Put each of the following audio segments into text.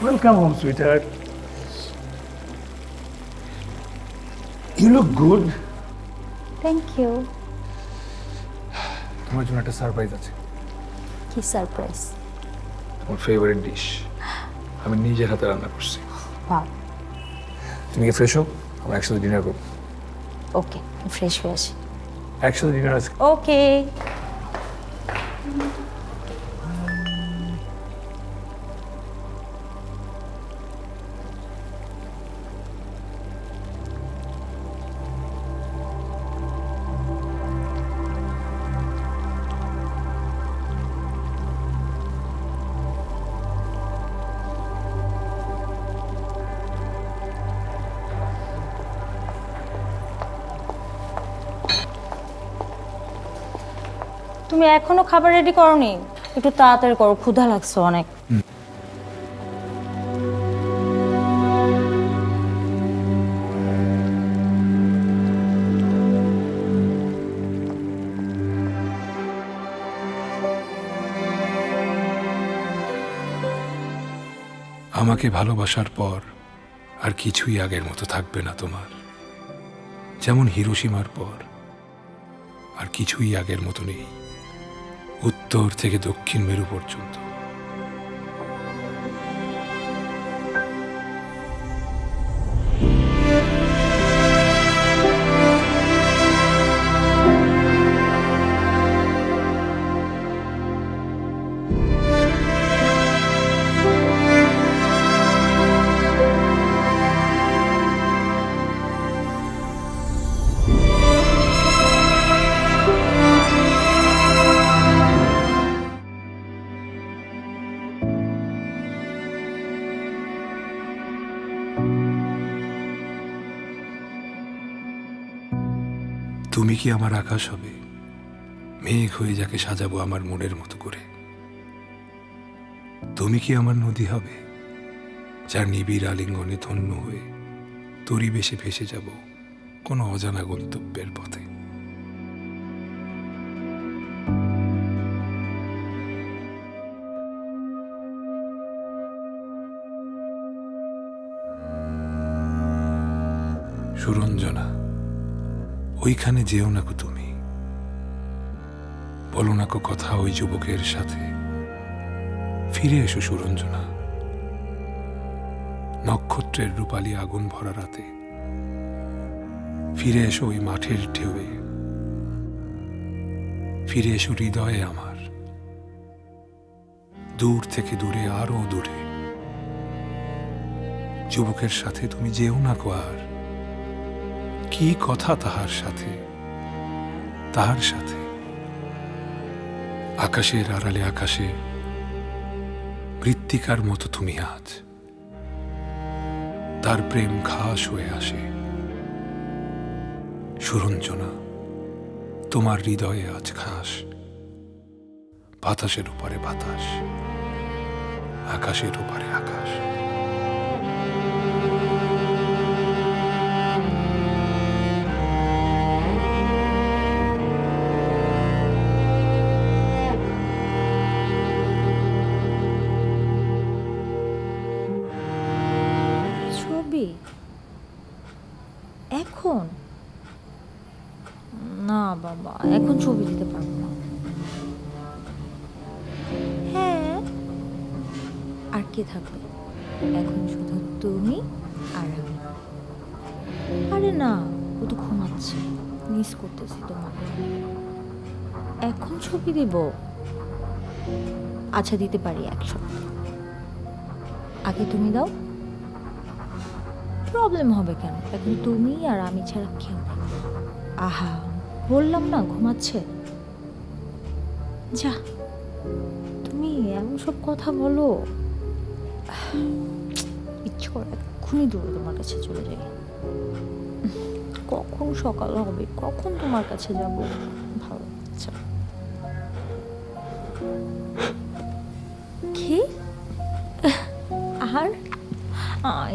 Welcome home, sweetheart. You look good. Thank you. তোমার জন্য একটা সারপ্রাইজ আছে। কি সারপ্রাইজ? তোমার ফেভারিট ডিশ আমি নিজের হাতে রান্না করছি। বাহ। তুমি কি ফ্রেশ হও? আমরা একসাথে ডিনার করবো। ওকে, ফ্রেশ হয়ে আসি। একসাথে ডিনার আছে। ওকে। তুমি এখনো খাবার রেডি করোনি? একটু তাড়াতাড়ি করো, ক্ষুধা লাগছে অনেক। আমাকে ভালোবাসার পর আর কিছুই আগের মতো থাকবে না তোমার। যেমন হিরোশিমার পর আর কিছুই আগের মতো নেই, উত্তর থেকে দক্ষিণ মেরু পর্যন্ত। তুমি কি আমার আকাশ হবে, মেঘ হয়ে যাকে সাজাবো আমার মনের মতো করে? তুমি কি আমার নদী হবে, যার নিবিড় আলিঙ্গনে ধন্য হয়ে তরি বেশে ভেসে যাব কোনো অজানা গন্তব্যের পথে? সুরঞ্জনা, ওইখানে যেও না কো তুমি, বলো না কো কথা ওই যুবকের সাথে। ফিরে এসো সুরঞ্জনা, নক্ষত্রের রূপালী আগুন ভরা রাতে। ফিরে এসো ওই মাঠের ঢেউয়ে, ফিরে এসো হৃদয়ে আমার, দূর থেকে দূরে আরো দূরে। যুবকের সাথে তুমি যেও না কো আর, কি কথা তাহার সাথে, তাহার সাথে। আকাশের আড়ালে আকাশে মৃত্তিকার মতো তুমি আজ, তার প্রেম ঘাস হয়ে আসে। সুরঞ্জনা, তোমার হৃদয়ে আজ ঘাস, বাতাসের উপরে বাতাস, আকাশের উপরে আকাশ। ছবি এখন না বাবা, এখন ছবি দিতে পারবো না। হ্যাঁ, আর কে থাকবে এখন? শুধু তুমি আর আমি। আরে না, ও তো ঘুমাচ্ছে, মিস করতেছি তোমাকে। এখন ছবি দিব? আচ্ছা, দিতে পারি এক সপ্তাহ আগে। তুমি দাও, প্রবলেম হবে কেন? এখন তুমি আর আমি ছাড়া কেউ নেই। আহা, বললাম না ঘুমাচ্ছে। যা, তুমি এমন সব কথা বলো, ইচ্ছে করে এক্ষুনি দূরে তোমার কাছে চলে যাই। কখন সকাল হবে, কখন তোমার কাছে যাব? ভালো আচ্ছা। কি আর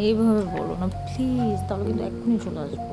এইভাবে বলো না প্লিজ, তাহলে কিন্তু এক্ষুনি চলে আসবো।